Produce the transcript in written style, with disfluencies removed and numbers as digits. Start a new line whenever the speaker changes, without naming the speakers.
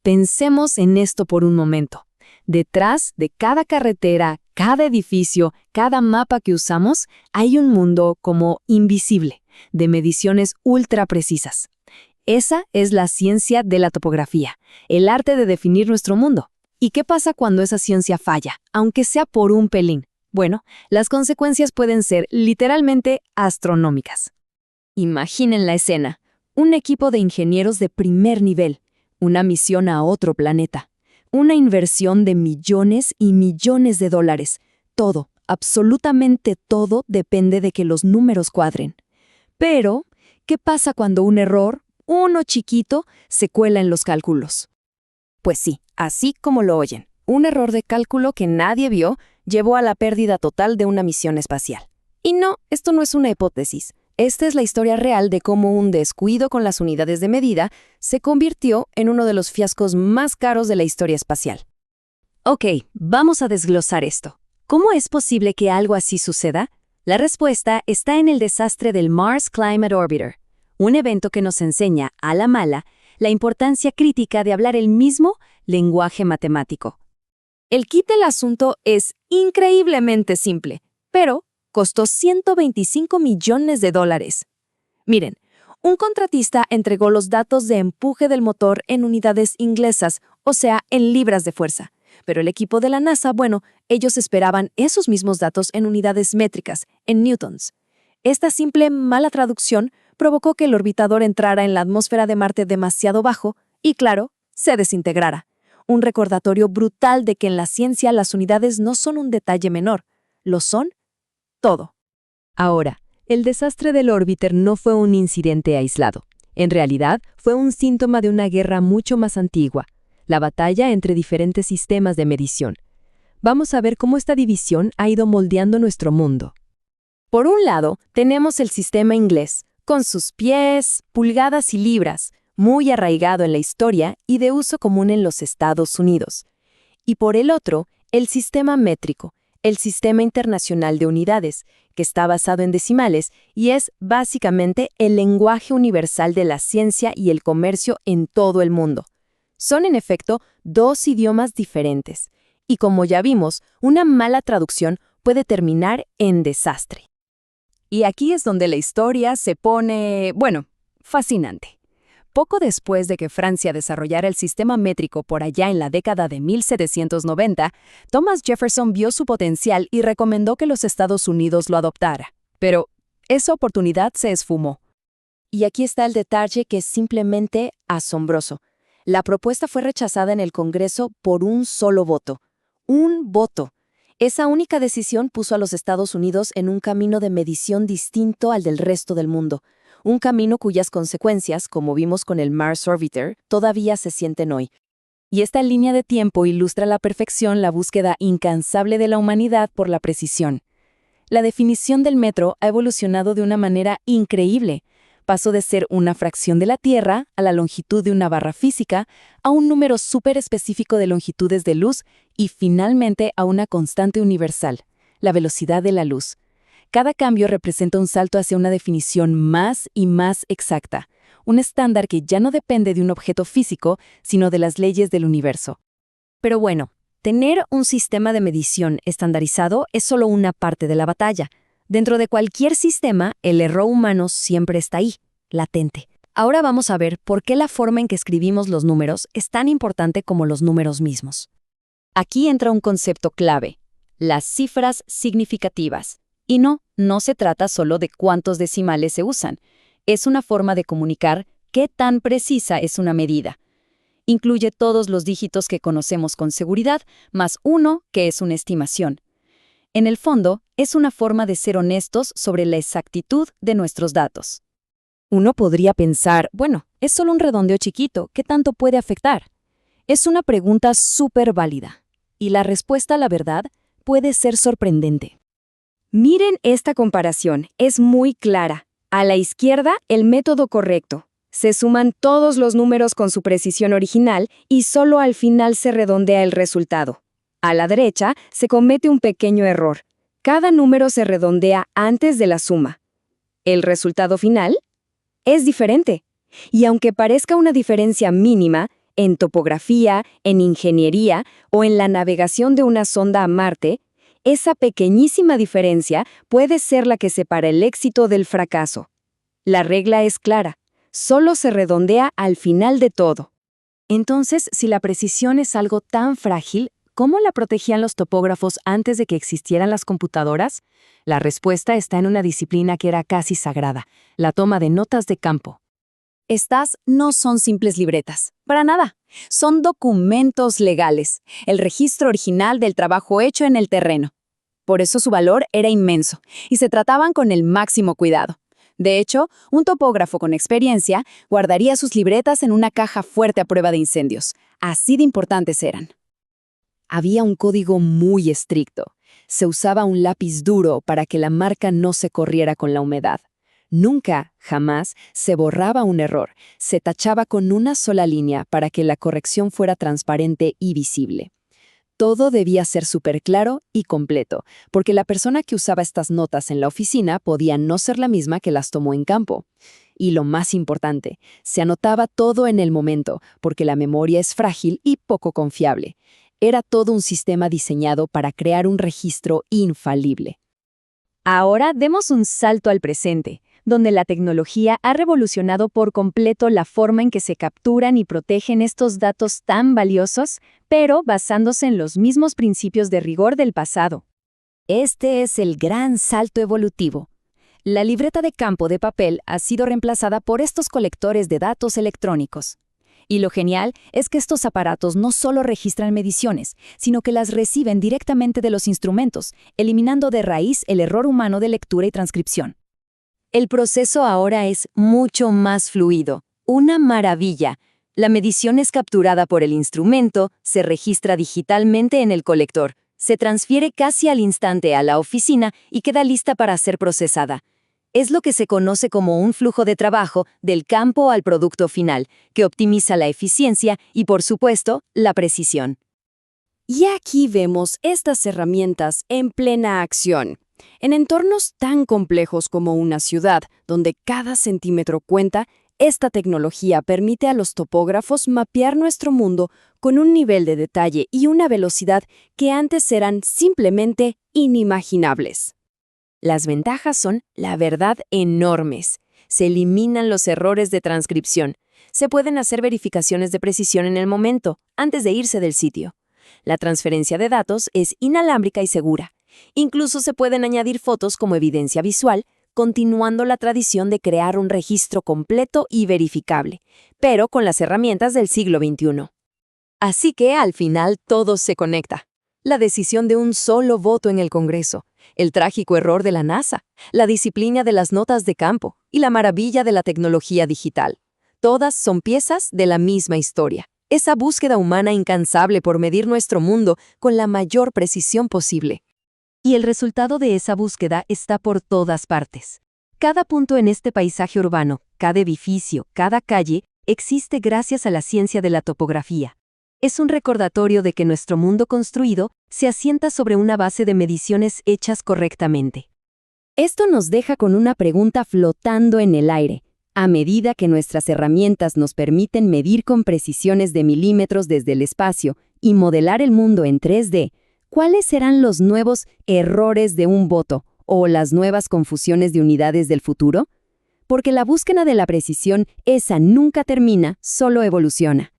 Pensemos en esto por un momento. Detrás de cada carretera, cada edificio, cada mapa que usamos, hay un mundo como invisible, de mediciones ultra precisas. Esa es la ciencia de la topografía, el arte de definir nuestro mundo. ¿Y qué pasa cuando esa ciencia falla, aunque sea por un pelín? Bueno, las consecuencias pueden ser literalmente astronómicas. Imaginen la escena. Un equipo de ingenieros de primer nivel, una misión a otro planeta, una inversión de millones y millones de dólares. Todo, absolutamente todo, depende de que los números cuadren. Pero, ¿qué pasa cuando un error, uno chiquito, se cuela en los cálculos? Pues sí, así como lo oyen, un error de cálculo que nadie vio llevó a la pérdida total de una misión espacial. Y no, esto no es una hipótesis. Esta es la historia real de cómo un descuido con las unidades de medida se convirtió en uno de los fiascos más caros de la historia espacial. Ok, vamos a desglosar esto. ¿Cómo es posible que algo así suceda? La respuesta está en el desastre del Mars Climate Orbiter, un evento que nos enseña, a la mala, la importancia crítica de hablar el mismo lenguaje matemático. El kit del asunto es increíblemente simple, pero costó $125 millones. Miren, un contratista entregó los datos de empuje del motor en unidades inglesas, o sea, en libras de fuerza. Pero el equipo de la NASA, ellos esperaban esos mismos datos en unidades métricas, en newtons. Esta simple mala traducción provocó que el orbitador entrara en la atmósfera de Marte demasiado bajo y, claro, se desintegrara. Un recordatorio brutal de que en la ciencia las unidades no son un detalle menor, lo son todo. Ahora, el desastre del órbiter no fue un incidente aislado. En realidad, fue un síntoma de una guerra mucho más antigua, la batalla entre diferentes sistemas de medición. Vamos a ver cómo esta división ha ido moldeando nuestro mundo. Por un lado, tenemos el sistema inglés, con sus pies, pulgadas y libras, muy arraigado en la historia y de uso común en los Estados Unidos. Y por el otro, el sistema métrico, el sistema internacional de unidades, que está basado en decimales y es básicamente el lenguaje universal de la ciencia y el comercio en todo el mundo. Son, en efecto, dos idiomas diferentes. Y como ya vimos, una mala traducción puede terminar en desastre. Y aquí es donde la historia se pone, fascinante. Poco después de que Francia desarrollara el sistema métrico por allá en la década de 1790, Thomas Jefferson vio su potencial y recomendó que los Estados Unidos lo adoptara. Pero esa oportunidad se esfumó. Y aquí está el detalle que es simplemente asombroso. La propuesta fue rechazada en el Congreso por un solo voto. ¡Un voto! Esa única decisión puso a los Estados Unidos en un camino de medición distinto al del resto del mundo. Un camino cuyas consecuencias, como vimos con el Mars Orbiter, todavía se sienten hoy. Y esta línea de tiempo ilustra a la perfección la búsqueda incansable de la humanidad por la precisión. La definición del metro ha evolucionado de una manera increíble. Pasó de ser una fracción de la Tierra, a la longitud de una barra física, a un número súper específico de longitudes de luz y finalmente a una constante universal, la velocidad de la luz. Cada cambio representa un salto hacia una definición más y más exacta, un estándar que ya no depende de un objeto físico, sino de las leyes del universo. Pero tener un sistema de medición estandarizado es solo una parte de la batalla. Dentro de cualquier sistema, el error humano siempre está ahí, latente. Ahora vamos a ver por qué la forma en que escribimos los números es tan importante como los números mismos. Aquí entra un concepto clave, las cifras significativas. Y no se trata solo de cuántos decimales se usan. Es una forma de comunicar qué tan precisa es una medida. Incluye todos los dígitos que conocemos con seguridad, más uno que es una estimación. En el fondo, es una forma de ser honestos sobre la exactitud de nuestros datos. Uno podría pensar, es solo un redondeo chiquito, ¿qué tanto puede afectar? Es una pregunta súper válida. Y la respuesta, la verdad, puede ser sorprendente. Miren esta comparación, es muy clara. A la izquierda, el método correcto. Se suman todos los números con su precisión original y solo al final se redondea el resultado. A la derecha, se comete un pequeño error. Cada número se redondea antes de la suma. El resultado final es diferente. Y aunque parezca una diferencia mínima,
en topografía, en ingeniería o en la navegación de una sonda a Marte, esa pequeñísima diferencia puede ser la que separa el éxito del fracaso. La regla es clara, solo se redondea al final de todo.
Entonces, si la precisión es algo tan frágil, ¿cómo la protegían los topógrafos antes de que existieran las computadoras? La respuesta está en una disciplina que era casi sagrada, la toma de notas de campo.
Estas no son simples libretas, para nada. Son documentos legales, el registro original del trabajo hecho en el terreno. Por eso su valor era inmenso, y se trataban con el máximo cuidado. De hecho, un topógrafo con experiencia guardaría sus libretas en una caja fuerte a prueba de incendios. Así de importantes eran.
Había un código muy estricto. Se usaba un lápiz duro para que la marca no se corriera con la humedad. Nunca, jamás, se borraba un error. Se tachaba con una sola línea para que la corrección fuera transparente y visible. Todo debía ser súper claro y completo, porque la persona que usaba estas notas en la oficina podía no ser la misma que las tomó en campo. Y lo más importante, se anotaba todo en el momento, porque la memoria es frágil y poco confiable. Era todo un sistema diseñado para crear un registro infalible.
Ahora demos un salto al presente, donde la tecnología ha revolucionado por completo la forma en que se capturan y protegen estos datos tan valiosos, pero basándose en los mismos principios de rigor del pasado. Este es el gran salto evolutivo. La libreta de campo de papel ha sido reemplazada por estos colectores de datos electrónicos. Y lo genial es que estos aparatos no solo registran mediciones, sino que las reciben directamente de los instrumentos, eliminando de raíz el error humano de lectura y transcripción. El proceso ahora es mucho más fluido. Una maravilla. La medición es capturada por el instrumento, se registra digitalmente en el colector, se transfiere casi al instante a la oficina y queda lista para ser procesada. Es lo que se conoce como un flujo de trabajo del campo al producto final, que optimiza la eficiencia y, por supuesto, la precisión. Y aquí vemos estas herramientas en plena acción. En entornos tan complejos como una ciudad, donde cada centímetro cuenta, esta tecnología permite a los topógrafos mapear nuestro mundo con un nivel de detalle y una velocidad que antes eran simplemente inimaginables. Las ventajas son, la verdad, enormes. Se eliminan los errores de transcripción. Se pueden hacer verificaciones de precisión en el momento, antes de irse del sitio. La transferencia de datos es inalámbrica y segura. Incluso se pueden añadir fotos como evidencia visual, continuando la tradición de crear un registro completo y verificable, pero con las herramientas del siglo XXI. Así que al final todo se conecta. La decisión de un solo voto en el Congreso, el trágico error de la NASA, la disciplina de las notas de campo y la maravilla de la tecnología digital. Todas son piezas de la misma historia. Esa búsqueda humana incansable por medir nuestro mundo con la mayor precisión posible. Y el resultado de esa búsqueda está por todas partes. Cada punto en este paisaje urbano, cada edificio, cada calle, existe gracias a la ciencia de la topografía. Es un recordatorio de que nuestro mundo construido se asienta sobre una base de mediciones hechas correctamente. Esto nos deja con una pregunta flotando en el aire. A medida que nuestras herramientas nos permiten medir con precisiones de milímetros desde el espacio y modelar el mundo en 3D, ¿cuáles serán los nuevos errores de un voto o las nuevas confusiones de unidades del futuro? Porque la búsqueda de la precisión, esa nunca termina, solo evoluciona.